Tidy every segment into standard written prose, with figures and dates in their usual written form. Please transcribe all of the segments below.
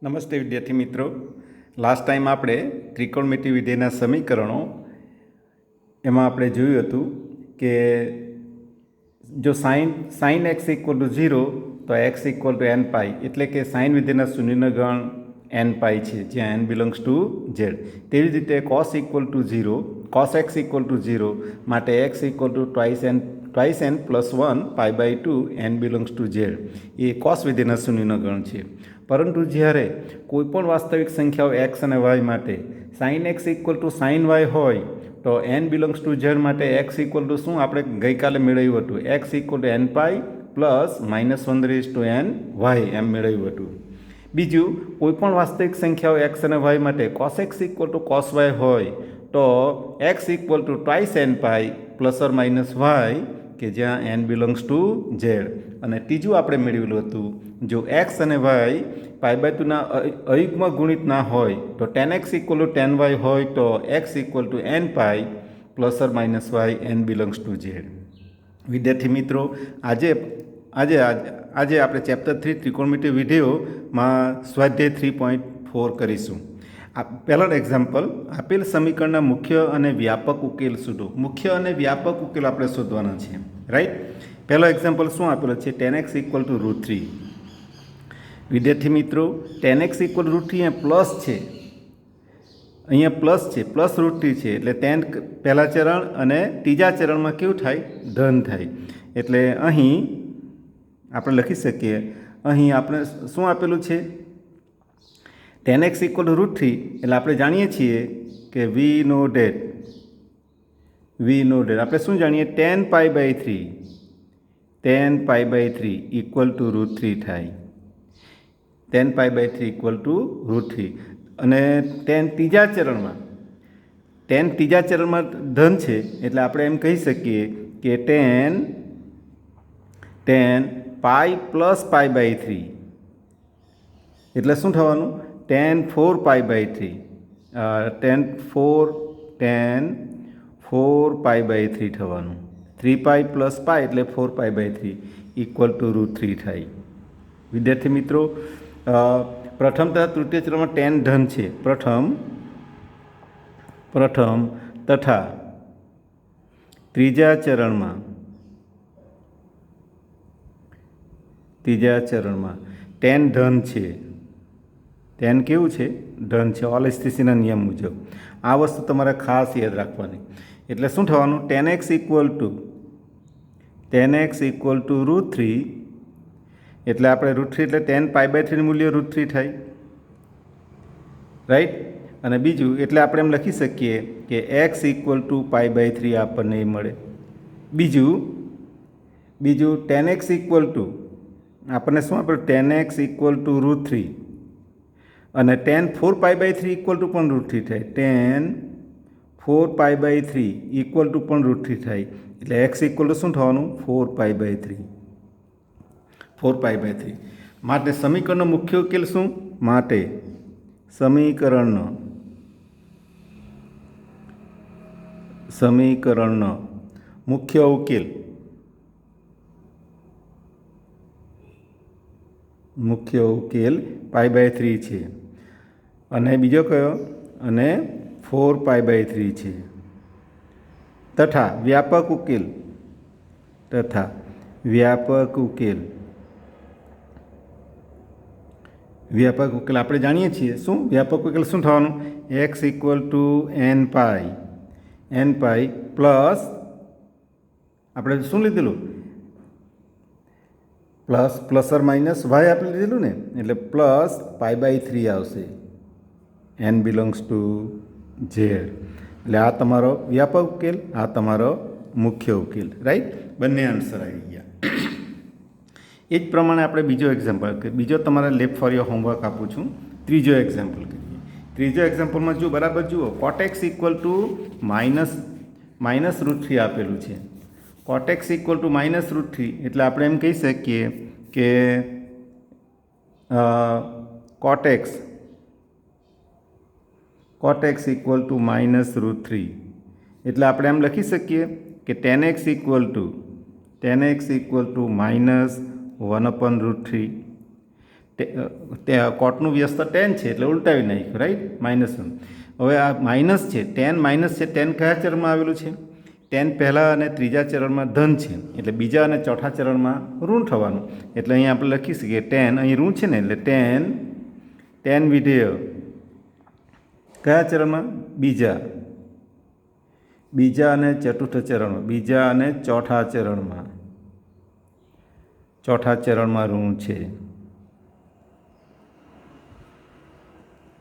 નમસ્તે વિદ્યાર્થી મિત્રો. લાસ્ટ ટાઈમ આપણે ત્રિકોણમિતિ વિધેયના સમીકરણો એમાં આપણે જોયું હતું કે જો સાઇન એક્સ ઇક્વલ ટુ 0 તો એક્સ ઇક્વલ ટુ એન પાઈ, એટલે કે સાઇન વિધેયના શૂન્યનો ગણ એન પાઈ છે, જ્યાં એન બિલોંગ્સ ટુ ઝેડ. તેવી જ રીતે cos equal to 0, cos x equal to 0 માટે x equal to twice n plus 1 pi by 2 n belongs to Z એ કોસ વિધેયના શૂન્યનો ગણ છે. પરંતુ જ્યારે કોઈપણ વાસ્તવિક સંખ્યાઓ એક્સ અને વાય માટે sine x equal to sine y હોય તો એન બિલોંગ્સ ટુ ઝેડ માટે એક્સ ઇક્વલ ટુ શું આપણે ગઈકાલે મેળવ્યું હતું, x equal to n pi plus -1/n y એમ મેળવ્યું હતું. બીજું, કોઈપણ વાસ્તવિક સંખ્યાઓ એક્સ અને વાય માટે cos x equal to cos y હોય તો x equal to twice n pi plus or minus y, કે જ્યાં એન બિલોંગ્સ ટુ ઝેડ. અને ત્રીજું આપણે મેળવેલું હતું, જો એક્સ અને વાય પાઈ બાય 2ના અયુગ્મ ગુણિત ના હોય તો tan x equal to tan y હોય તો x equal to n pi plus or minus y n belongs to Z. વિદ્યાર્થી મિત્રો, આજે આપણે ચેપ્ટર 3 ત્રિકોણમિતિ વિધેયોમાં સ્વાધ્યાય 3.4 કરીશું. પહેલો એક્ઝામ્પલ, આપેલ સમીકરણના મુખ્ય અને વ્યાપક ઉકેલ શોધો. મુખ્ય અને વ્યાપક ઉકેલ આપણે શોધવાના છે, રાઈટ. પહેલો એક્ઝામ્પલ શું આપેલો છે, tan x ઇક્વલ ટુ √3. વિદ્યાર્થી મિત્રો, tan x ઇક્વલ √3 અહીંયા પ્લસ છે, અહીંયા પ્લસ છે, પ્લસ √3 છે, એટલે tan પહેલા ચરણ અને ત્રીજા ચરણમાં કેવું થાય, ધન થાય. એટલે અહીં આપણે લખી શકીએ, અહીં આપણે શું આપેલું છે, tan x ઇક્વલ ટુ √3, એટલે આપણે જાણીએ છીએ કે વી નો ડેટ આપણે શું જાણીએ, tan pi by 3 equal to √3 થાય. tan pi by 3 equal to √3. અને tan ત્રીજા ચરણમાં ધન છે, એટલે આપણે એમ કહી શકીએ કે tan pi plus pi by 3, એટલે શું થવાનું, tan 4 pi by 3, tan 4 pi by 3 થવાનું. 3 પાઈ પ્લસ પાઈ એટલે 4 પાઈ બાય 3 ઇક્વલ ટુ √3 થાય. વિદ્યાર્થી મિત્રો, પ્રથમ તથા તૃતીય ચરણમાં tan ધન છે, પ્રથમ તથા ત્રીજા ચરણમાં tan ધન છે. tan કેવું છે, ધન છે, ઓલેસ્ટીસીના નિયમ મુજબ. આ વસ્તુ તમારે ખાસ યાદ રાખવાની. એટલે શું થવાનું, tan x ઇક્વલ ટુ √3, એટલે આપણે √3 એટલે tan પાઈ બાય 3 મૂલ્ય √3 થાય, રાઈટ. અને બીજું, એટલે આપણે એમ લખી શકીએ કે x equal to pi by 3 આપણને મળે. બીજું tan x ઇક્વલ ટુ આપણને શું આપેલું, tan x ઇક્વલ ટુ √3 અને tan 4 pi by 3 equal to પણ √3 થાય, tan 4 pi by 3 equal to પણ √3 થાય. એટલે x ઇક્વલ ટુ શું થવાનું, 4 પાઈ બાય 3. માટે સમીકરણનો મુખ્ય ઉકેલ શું, માટે સમીકરણનો મુખ્ય ઉકેલ પાઈ બાય 3 છે. અને બીજો કયો, અને 4 પાઈ બાય 3 છે. તથા વ્યાપક ઉકેલ આપણે જાણીએ છીએ. શું વ્યાપક ઉકેલ શું થવાનું, x equal to n pi plus આપણે શું લીધેલું, પ્લસ ઓર માઇનસ વાય આપણે લીધેલું ને, એટલે પ્લસ પાઈ બાય 3 આવશે, એન બિલોંગ્સ ટુ ઝેડ. એટલે આ તમારો વ્યાપક ઉકેલ, આ તમારો મુખ્ય ઉકેલ, રાઈટ. બંને આન્સર આવી ગયા. એ જ પ્રમાણે આપણે બીજો તમારે લેફ્ટ ફોર યોર હોમવર્ક આપું છું. ત્રીજો એક્ઝામ્પલ કરીએ. ત્રીજો એક્ઝામ્પલમાં બરાબર જુઓ, કોટેક્સ ઇક્વલ ટુ -√3 આપેલું છે. કોટેક્સ ઇક્વલ ટુ -√3, એટલે આપણે એમ કહી શકીએ કે કોટેક્સ ઇક્વલ ટુ -√3, એટલે આપણે એમ લખી શકીએ કે tan x ઇક્વલ ટુ -1/√3 કોટનું વ્યસ્ત ટેન છે એટલે ઉલટાવી નાખ્યું, રાઈટ, -1. હવે આ માઇનસ છે, ટેન માઇનસ છે, ટેન કયા ચરણમાં આવેલું છે? ટેન પહેલાં અને ત્રીજા ચરણમાં ધન છે, એટલે બીજા અને ચોથા ચરણમાં ઋણ થવાનું. એટલે અહીં આપણે લખી શકીએ ટેન, અહીં ઋણ છે ને, એટલે ટેન વિધેય કયા ચરણમાં? બીજા અને ચતુર્થ ચરણમાં, બીજા અને ચોથા ચરણમાં ઋણ છે.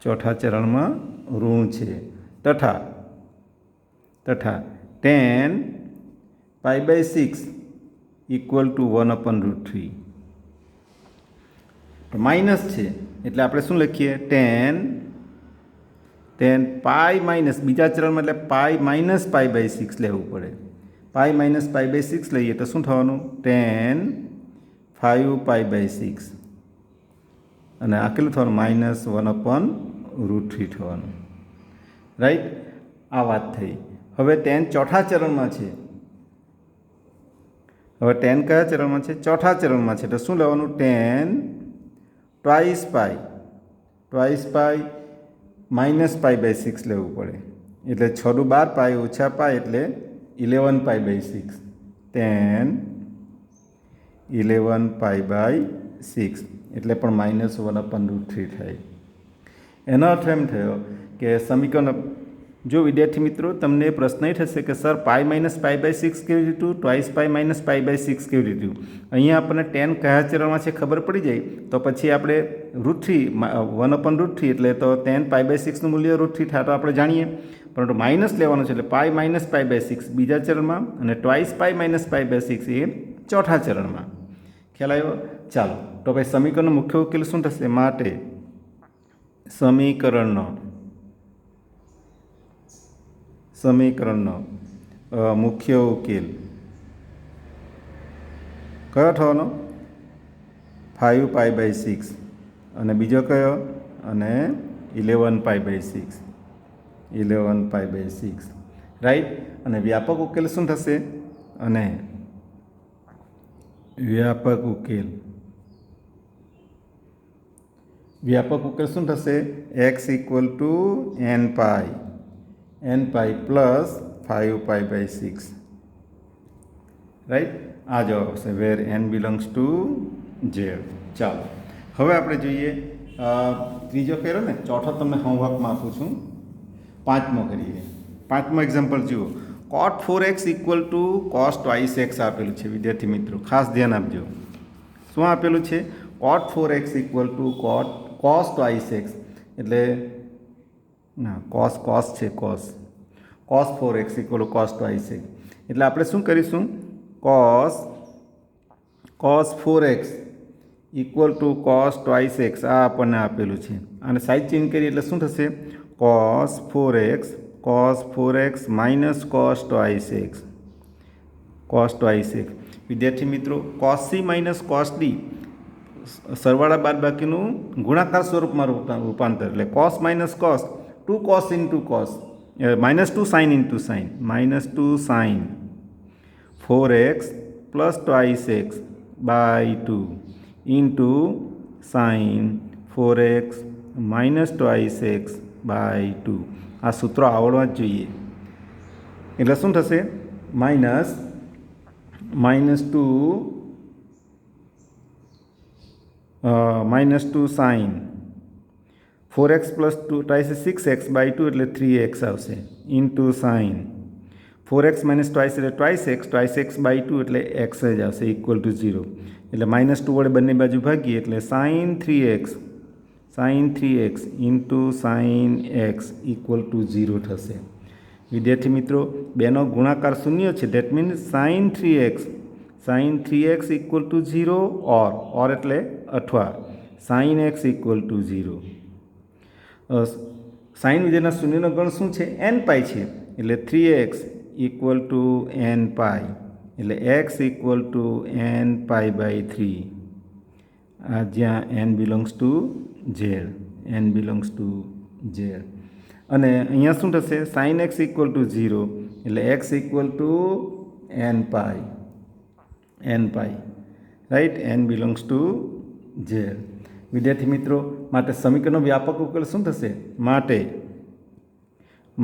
ચોથા ચરણમાં ઋણ છે. તથા 10π/6 = 1/√3. માઇનસ છે એટલે આપણે શું લખીએ? 10 પાઈ માઇનસ, બીજા ચરણમાં એટલે π-π/6 લેવું પડે. π-π/6 લઈએ તો શું થવાનું? 10 5π/6 અને આ કેટલું થવાનું? -1/√3 થવાનું, રાઈટ. આ વાત થઈ. હવે 10 ચોથા ચરણમાં છે. હવે 10 કયા ચરણમાં છે? ચોથા ચરણમાં છે. તો શું લેવાનું? 10 2π -π/6 લેવું પડે. એટલે 6 × 12 π - π એટલે 11π/6. 10 11π/6 એટલે પણ -1/√3 થાય. એનો અર્થ એમ થયો કે સમીકરણ, જો વિદ્યાર્થી મિત્રો તમને પ્રશ્ન એ થશે કે સર π - π/6 કેવી રીતું, 2π - π/6 કેવી રીતું? અહીંયા આપણને 10 કયા ચરણમાં છે ખબર પડી જાય તો પછી આપણે √3 1/√3 એટલે તો 10 π/6નું મૂલ્ય √3 થાય તો આપણે જાણીએ, પરંતુ માઇનસ લેવાનું છે એટલે π - π/6 બીજા ચરણમાં અને 2π - π/6 એ ચોથા ચરણમાં. ખ્યાલ આવ્યો? ચાલો તો ભાઈ સમીકરણનો મુખ્ય ઉકેલ શું થશે? માટે સમીકરણનો મુખ્ય ઉકેલ કયો થવાનો? 5π/6 અને બીજો કયો? અને 11π/6, રાઈટ. અને વ્યાપક ઉકેલ શું થશે? અને વ્યાપક ઉકેલ શું થશે? x = nπ + 5π/6, right. આ જવાબ આવશે વેર n બિલોંગ્સ ટુ z. ચાલો હવે આપણે જોઈએ ત્રીજો કર્યો ને, ચોથો તમને હોમવર્કમાં આપું છું. પાંચમો કરીએ. પાંચમો એક્ઝામ્પલ જુઓ. cot 4x = cos 2x આપેલું છે. વિદ્યાર્થી મિત્રો ખાસ ધ્યાન આપજો. શું આપેલું છે? cot 4x = cos 2x એટલે ના, cos છે, cos 4x = cos 2x. એટલે આપણે શું કરીશું? cos 4x = cos 2x આ આપણને આપેલું છે. અને સાઈડ ચેન્જ કરીએ એટલે શું થશે? cos 4x - cos 2x. વિદ્યાર્થી મિત્રો cos c - cos d સરવાળા બાદબાકીનું ગુણાકાર સ્વરૂપમાં રૂપાંતર એટલે cos - cos 2 cos into cos -2 sin into sin -2 sin 4x + 2x/2 into sin 4x - 2x/2. આ સૂત્રો આવડવા જ જોઈએ. એટલે શું થશે? -2 sin 4x + 2 6x/2 એટલે 3x આવશે ઇન્ટુ sin 4x - 2 એટલે 2x/2 એટલે x જ આવશે =0. એટલે -2 વડે બંને બાજુ ભાગીએ એટલે sin 3x into sin x =0 થશે. વિદ્યાર્થી મિત્રો બેનો ગુણાકાર શૂન્ય છે, દેટ મીન્સ sin 3x = 0 ઓર એટલે અથવા sin x = 0. સાઇન વિધેયના શૂન્યનો ગણ શું છે? nπ છે. એટલે 3x = nπ એટલે x = nπ/3. આ જ્યાં n બિલોંગ્સ ટુ z. અને અહીંયા શું થશે? sin x = 0 એટલે x = nπ, right. n belongs to z. વિદ્યાર્થી મિત્રો, માટે સમીકરણનો વ્યાપક ઉકેલ શું થશે?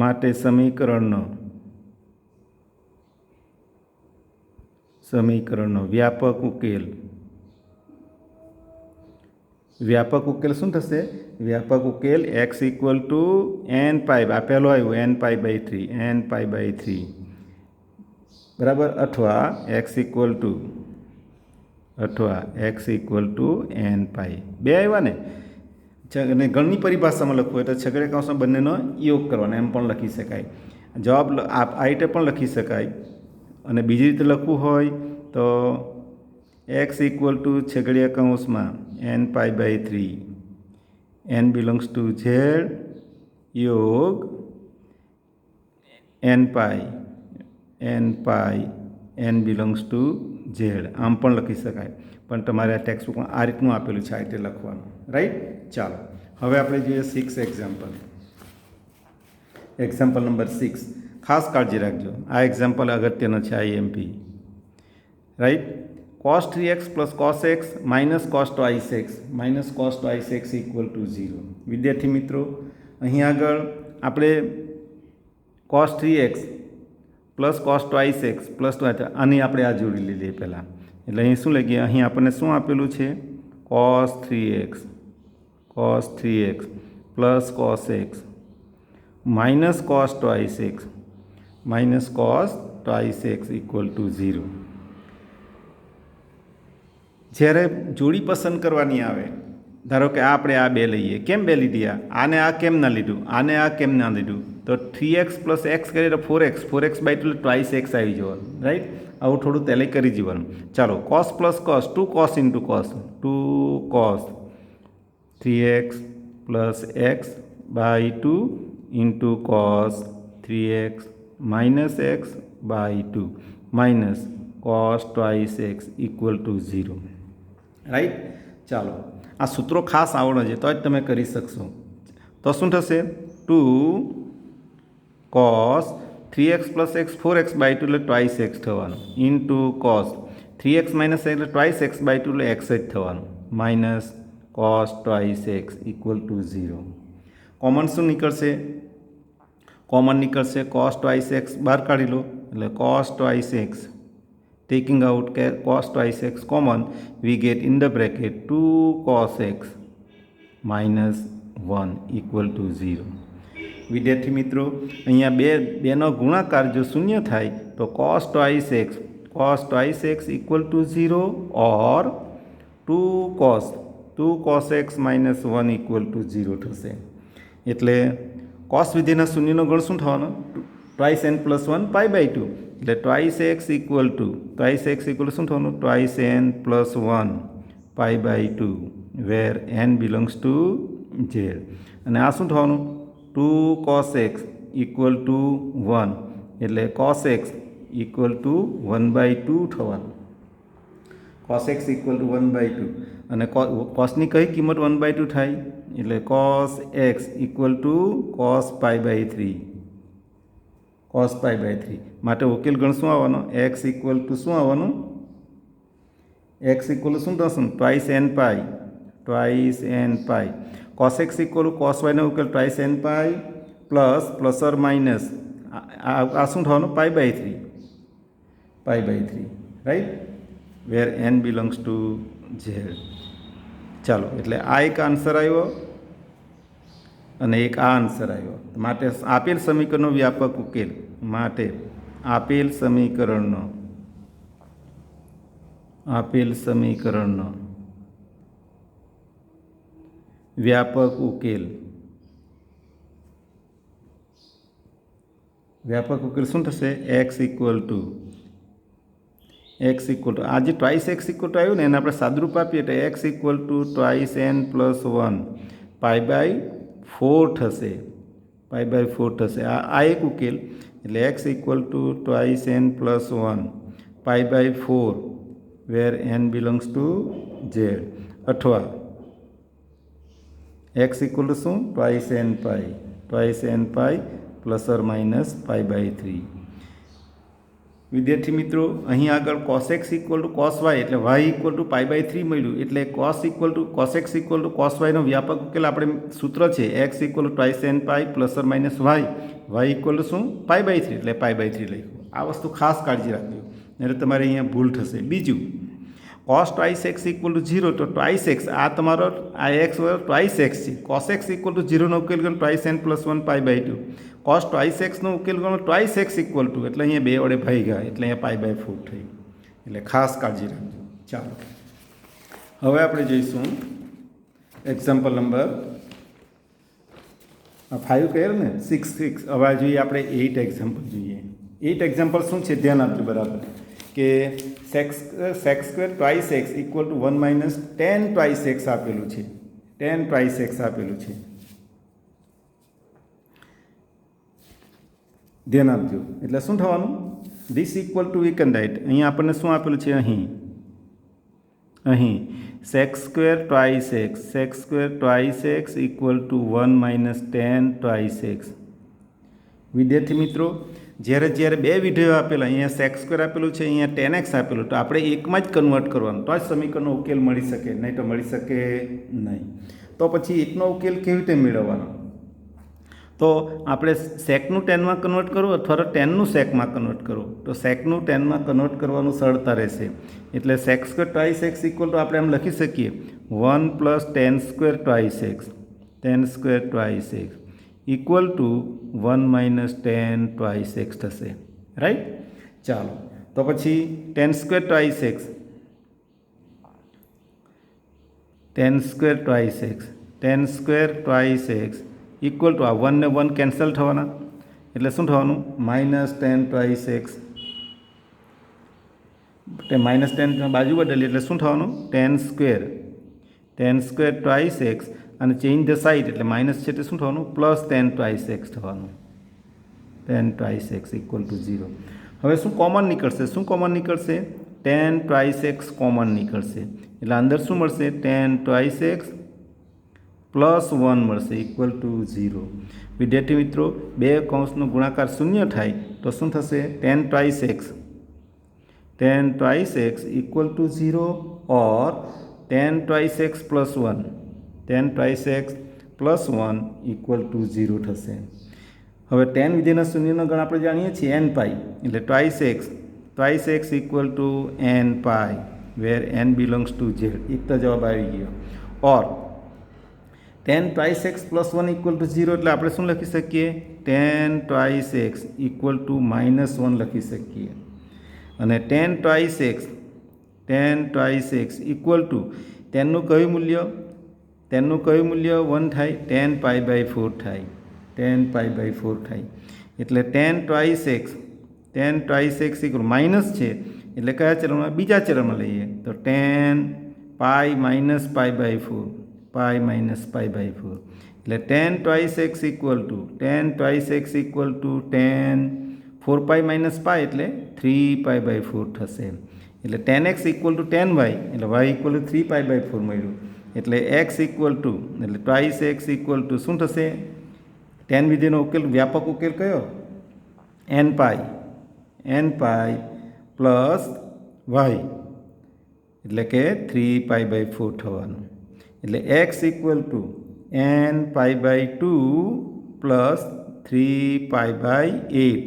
માટે સમીકરણનો વ્યાપક ઉકેલ શું થશે? વ્યાપક ઉકેલ x ઇક્વલ ટુ n પાઈ, આ પહેલો આવ્યો n પાઈ/3 બરાબર, અથવા x ઇક્વલ ટુ n પાઈ, બે આવ્યા ને. અને ગણની પરિભાષામાં લખવું હોય તો છગડીયા કૌંસમાં બંનેનો યોગ કરવાનો, એમ પણ લખી શકાય. જવાબ આ રીતે પણ લખી શકાય. અને બીજી રીતે લખવું હોય તો x ઇક્વલ ટુ છગડીયા કૌંસમાં n/3 n belongs to z યોગ n બિલોંગ્સ ટુ z, આમ પણ લખી શકાય. પણ તમારે આ ટેક્સ્ટબુકમાં આ રીતનું આપેલું છે, આ રીતે લખવાનું. રાઈટ. ચાલો હવે આપણે જોઈએ 6 એક્ઝામ્પલ નંબર 6. ખાસ કાળજી રાખજો, આ એક્ઝામ્પલ અગત્યનો છે, IMP. Right. cos 3x plus cos x minus cos twice x equal to 0. વિદ્યાર્થી મિત્રો, અહીં આગળ આપણે cos 3x plus cos twice x plus આની આપણે આ જોડી લીધી પહેલાં. એટલે અહીં શું લખીએ? અહીં આપણને શું આપેલું છે? cos 3x plus cos x minus cos twice x equal to 0. જ્યારે જોડી પસંદ કરવાની આવે, ધારો કે આપણે આ બે લઈએ, કેમ બે લીધી? આને આ કેમ ના લીધું, આને આ કેમ ના લીધું? તો 3x પ્લસ x કરીએ તો 4x/2 ટ્વાઇસ x આવી જવાનું. રાઈટ. આવું થોડું પહેલે કરી જવાનું. ચાલો, cos plus cos 2 cos into cos 3x plus x/2 into cos 3x minus x/2 minus cos twice x equal to 0. Right. ચાલો, આ સૂત્રો ખાસ આવડો છે તો જ તમે કરી શકશો. તો શું થશે? 2 cos 3x plus x 4x/2 એટલે ટ્વાઇસ x થવાનું, ઇન્ટુ cos 3x માઇનસ એટલે ટ્વાઇસ x/2 એટલે x જ થવાનું, minus cos twice x equal to 0. Common શું નીકળશે? cos twice x બહાર કાઢી લો એટલે cos twice x. Taking out cos twice x common, we get in the bracket 2 cos x minus 1 equal to 0. વિદ્યાર્થી મિત્રો, અહીંયા બેનો ગુણાકાર જો શૂન્ય થાય તો cos twice x equal to 0 or 2 cos x minus 1 equal to 0 થશે. એટલે cos વિધેયના શૂન્યનો ગણ શું થવાનો? twice n plus 1 pi/2. એટલે twice x equal to શું થવાનું? twice n plus 1 pi/2 where n belongs to z. અને આ શું થવાનું? 2 cos x equal to 1 એટલે cos x equal to 1/2 થવાનું. cos x equal to 1/2 અને cosની કઈ કિંમત 1/2 થાય? એટલે cos x equal to cos pi/3. માટે ઉકેલ ગણ શું આવવાનો? x ઇક્વલ ટુ શું આવવાનું? x ઇક્વલ શું થશે? Twice n pi. cos x equal to cos y નો ઉકેલ twice n pi plus or minus આ શું થવાનું? pi/3. Right. Where n belongs to z. ચાલો, એટલે આ એક આન્સર આવ્યો અને એક આ આન્સર આવ્યો. માટે આપેલ સમીકરણનો વ્યાપક ઉકેલ, આપેલ સમીકરણનો વ્યાપક ઉકેલ શું થશે? x ઇક્વલ ટુ આ જે ટ્વાઇસ x ઇક્વલ ટુ આવ્યું ને એને આપણે સાદરૂપ આપીએ તો x equal to twice n plus 1 pi/4 થશે. આ એક ઉકેલ. એટલે x equal to twice n plus 1 pi/4 where n belongs to z. અથવા x ઇક્વલ ટુ શું? Twice n pi plus or minus pi/3. વિદ્યાર્થી મિત્રો અહીં આગળ cos x equal to cos y એટલે y ઇક્વલ ટુ π/3 મળ્યું એટલે cos x equal to cos y નો વ્યાપક ઉકેલ આપણે સૂત્ર છે x equal to twice n pi plus or minus y equal to શું π/3 એટલે π/3 લખ્યું. આ વસ્તુ ખાસ કાળજી રાખજો એટલે તમારે અહીંયા ભૂલ થશે. બીજું cos twice x equal to 0 તો ટ્વાઇસ x આ તમારો આ x ટ્વાઇસ x છે. cos x ઇક્વલ ટુ 0 નો ઉકેલ ગણો twice n plus 1 π/2. cos twice x નો ઉકેલ ગણો ટ્વાઇસ x ઇક્વલ ટુ એટલે અહીંયા 2 વડે ભાગ્યા એટલે અહીંયા π/4 થઈ. એટલે ખાસ કાળજી રાખજો. ચાલો હવે આપણે જોઈશું એક્ઝામ્પલ નંબર 5 કહે ને 6. હવે જોઈએ આપણે 8 એક્ઝામ્પલ જોઈએ. 8 એક્ઝામ્પલ શું છે ધ્યાન આપજો બરાબર કે sec square twice x equal to 1 minus ten twice x આપેલું છે. ટેન ટ્વાઇસ એક્સ આપેલું છે. ધ્યાન આપજો. એટલે શું થવાનું this equal two we can write અહીંયા આપણને શું આપેલું છે અહીં sec square twice x equal to 1 minus ten twice x. વિદ્યાર્થી મિત્રો જ્યારે બે વિધેયો આપેલા અહીંયા sec સ્ક્વેર આપેલું છે અહીંયા tan x આપેલું તો આપણે એકમાં જ કન્વર્ટ કરવાનું તો જ સમીકરણનો ઉકેલ મળી શકે નહીં તો મળી શકે નહીં. તો પછી એકનો ઉકેલ કેવી રીતે મેળવવાનો તો આપણે સેકનું ટેનમાં કન્વર્ટ કરવું અથવા તો ટેનનું સેકમાં કન્વર્ટ કરવું તો સેકનું ટેનમાં કન્વર્ટ કરવાનું સરળતા રહેશે. એટલે sec square twice x equal to આપણે આમ લખી શકીએ 1 plus ten square twice x equal to 1 minus ten twice x થશે. રાઈટ. ચાલો તો પછી ten square twice x equal two આ 1 ને 1 કેન્સલ થવાના એટલે શું થવાનું minus ten twice x. Minus ten બાજુ બદલી એટલે શું થવાનું ટેન સ્ક્વેર ટ્વાઇસ એક્સ અને ચેન્જ ધ સાઇડ એટલે માઇનસ છે તે શું થવાનું પ્લસ ટેન ટ્વાઇસ એક્સ થવાનું. Ten twice x equal to 0. હવે શું કોમન નીકળશે ટેન ટ્વાઇસ એક્સ કોમન નીકળશે એટલે અંદર શું મળશે ટેન ટ્વાઇસ એક્સ પ્લસ 1 મળશે ઇક્વલ ટુ 0. વિદ્યાર્થી મિત્રો બે કૌંસનો ગુણાકાર શૂન્ય થાય તો શું થશે ten twice x equal to 0 or tan twice x plus 1 equal to 0 થશે. હવે ટેન વિધેયના શૂન્યનો ગણ આપણે જાણીએ છીએ n પાઈ એટલે twice x equal to n pi where n belongs to z. એક તો જવાબ આવી ગયો. Or tan twice x plus 1 equal to 0 એટલે આપણે શું લખી શકીએ tan twice x equal to minus 1 લખી શકીએ અને tan twice x equal to ટેનનું કયું મૂલ્ય 1 થાય ટેન π/4 થાય એટલે tan twice x equal minus છે એટલે કયા ચરણમાં બીજા ચરણમાં લઈએ તો ટેન પાઈ માઇનસ π/4 એટલે tan twice x equal to tan 4 minus pi એટલે 3π/4 થશે. એટલે tan x equal to tan y એટલે વાય ઇક્વલ ટુ 3π/4 મળ્યું એટલે એક્સ ઇક્વલ ટુ એટલે ટ્વાઇસ એક્સ ઇક્વલ ટુ શું થશે ટેન વિધેયનો ઉકેલ વ્યાપક ઉકેલ કયો n પાઈ પ્લસ વાય એટલે કે 3π/4 થવાનું. એટલે x equal to n π/2 plus 3π/8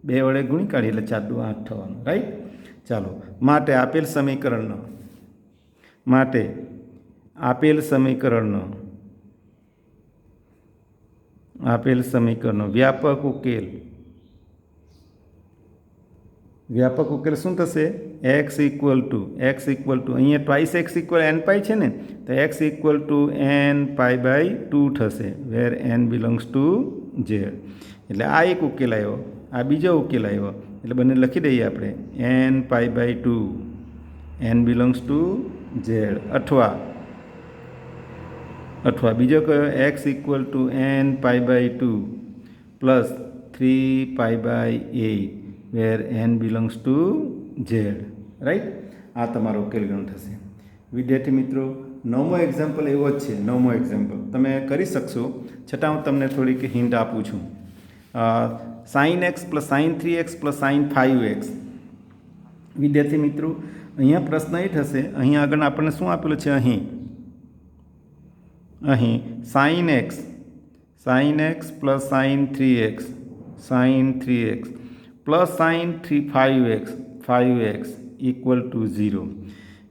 બે વડે ગુણી કાઢી એટલે 4 દુ 8 થવાનું. રાઈટ. ચાલો માટે આપેલ સમીકરણનો વ્યાપક ઉકેલ શું થશે એક્સ ઇક્વલ ટુ અહીંયા ટ્વાઇસ એક્સ ઇક્વલ n પાઈ છે ને તો એક્સ ઇક્વલ ટુ n π/2 થશે વેર n બિલોંગ્સ ટુ z. એટલે આ એક ઉકેલ આવ્યો આ બીજો ઉકેલ આવ્યો એટલે બંને લખી દઈએ આપણે n π/2 n belongs to z અથવા બીજો કયો x equal to n π/2 plus 3π/8 where n belongs to z. Right. આ તમારો ઉકેલ ગણ થશે. વિદ્યાર્થી મિત્રો 9મો એક્ઝામ્પલ એવો જ છે. 9મો એક્ઝામ્પલ તમે કરી શકશો છતાં હું તમને થોડીક હિન્ટ આપું છું. sin x plus sin 3x plus sin 5x વિદ્યાર્થી મિત્રો, અહીંયા પ્રશ્ન એ થશે, અહીંયા આગળ આપણને શું આપેલું છે? અહીં sine x plus sine 3x plus sine 5x equal to 0.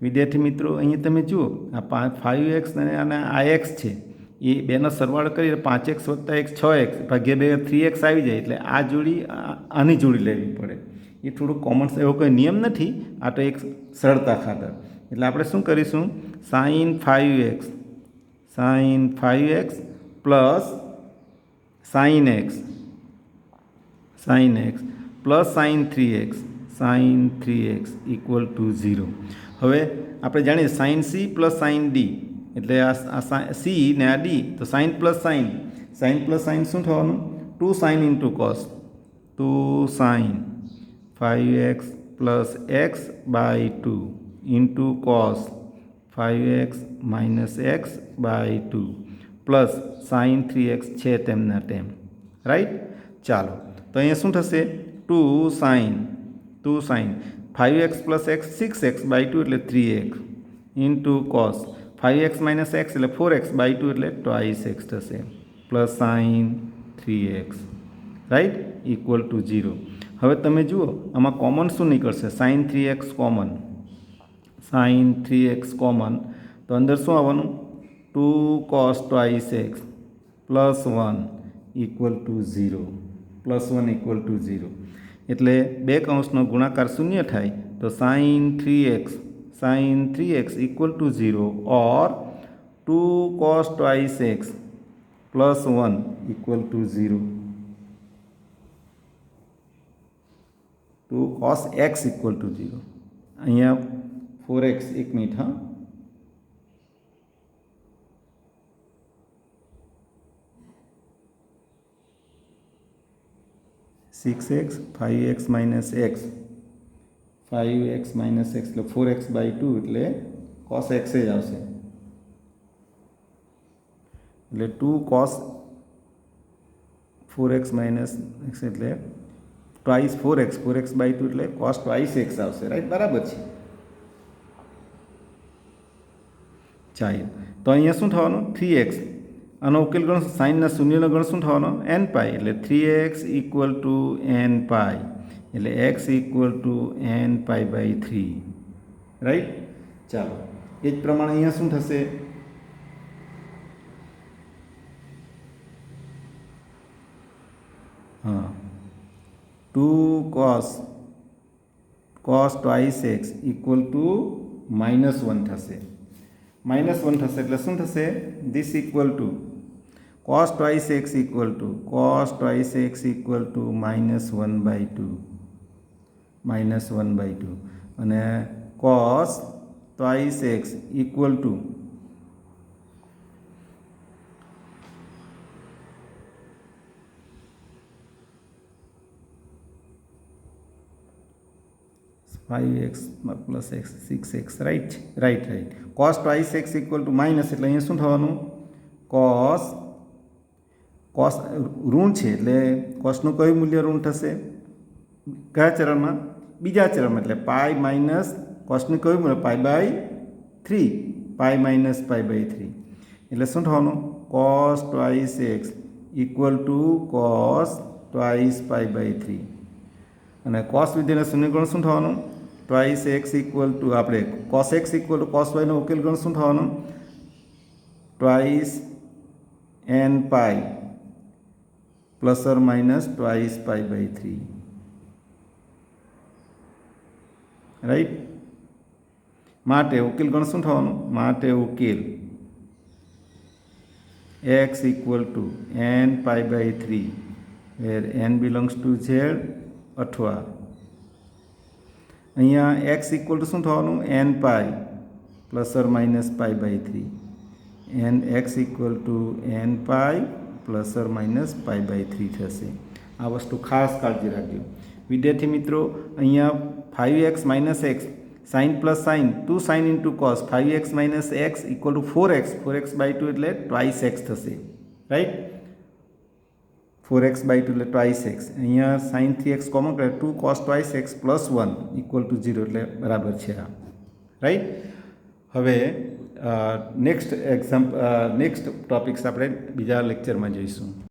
વિદ્યાર્થી મિત્રો, અહીંયા તમે જુઓ, આ 5x અને આ x છે, એ બેનો સરવાળો કરી 5x વત્તા x 6x ભાગ્યા 2 3x આવી જાય. એટલે આ જોડી આની જોડી લેવી પડે. એ થોડું કોમન, એવો કોઈ નિયમ નથી, આ તો એક સરળતા ખાતર. એટલે આપણે શું કરીશું? Sine 5x plus sine x plus sine 3x equal to 0. હવે આપણે જાણીએ sine c plus sine d, એટલે આ c ને આ d, તો સાઇન પ્લસ સાઇન શું થવાનું? 2 sine into cos, 2 sine 5x plus x by 2 into cos 5x minus x by 2 plus sine 3x છે તેમના તેમ. રાઈટ? ચાલો, તો અહીંયા શું થશે? 2 sine 5x plus x 6x by 2 એટલે 3x into cos 5x minus x એટલે 4x બાય 2 એટલે ટ્વાઇસ x થશે, plus sine 3x. Right? Equal to 0. હવે તમે જુઓ, આમાં કોમન શું નીકળશે? સાઇન 3x કોમન, તો અંદર શું આવવાનું? 2 cos twice x plus 1 equal to 0. એટલે બે કૌંસનો ગુણાકાર શૂન્ય થાય, તો sine 3x equal to 0 or 2 cos twice x plus 1 equal to 0. 2 cos x equal to 0. અહીંયા 4x, એક મિનિટ, હા, 6x 5x માઇનસ x એટલે 4x બાય 2 એટલે cos x જ આવશે. એટલે 2 cos 4x માઇનસ x એટલે ટ્વાઇસ 4x બાય 2 એટલે cos ટ્વાઇસ x આવશે. રાઈટ? બરાબર છે. ચાલો, તો અહીંયા શું થવાનું? 3x. આનો ઉકેલ ગણ, સાઇનના શૂન્યનો ગણ શું થવાનો? n પાઈ, એટલે 3x equal to n pi, એટલે x equal to n pi by 3. Right? ચાલો, એ જ પ્રમાણે અહીંયા શું થશે? હા, 2 cos twice x equal to -1 થશે. એટલે શું થશે? This equal to cos twice x equal to -1 by 2 અને cos twice x equal to 5x plus x 6x. Right. cos twice x equal to minus, એટલે અહીંયા શું થવાનું? cos ઋણ છે, એટલે કોસનું કયું મૂલ્ય ઋણ થશે? કયા ચરણમાં? બીજા ચરણમાં. એટલે પાઈ માઇનસ કોસનું કયું મૂલ્ય? Pi by 3, pi minus pi by 3. એટલે શું થવાનું? cos twice x equal to cos twice pi by 3. અને cos વિધેયના સમીકરણ શું થવાનું? ટ્વાઇસ x ઇક્વલ ટુ, આપણે cos x equal to cos y નો ઉકેલ ગણ શું થવાનો? Twice n pi plus or minus twice pi by 3. Right? માટે ઉકેલ ગણ શું થવાનું? માટે ઉકેલ x equal to n pi by 3 where n belongs to z, અથવા અહીંયા x ઇક્વલ ટુ શું થવાનું? n pi plus or minus pi by 3. x equal to n pi plus or minus pi by 3 થશે. આ વસ્તુ ખાસ કાળજી રાખજો. વિદ્યાર્થી મિત્રો, અહીંયા 5x minus x sine plus sine 2 sine into cos 5x minus x equal to 4x by 2 એટલે ટ્વાઇસ x થશે. રાઈટ? 4x/2 એટલે ટ્વાઇસ એક્સ. અહીંયા સાઇન 3x કોમન કરે 2 cos twice x plus 1 equal to 0 એટલે બરાબર છે આ. Right. હવે નેક્સ્ટ ટોપિક્સ આપણે બીજા લેક્ચરમાં જોઈશું.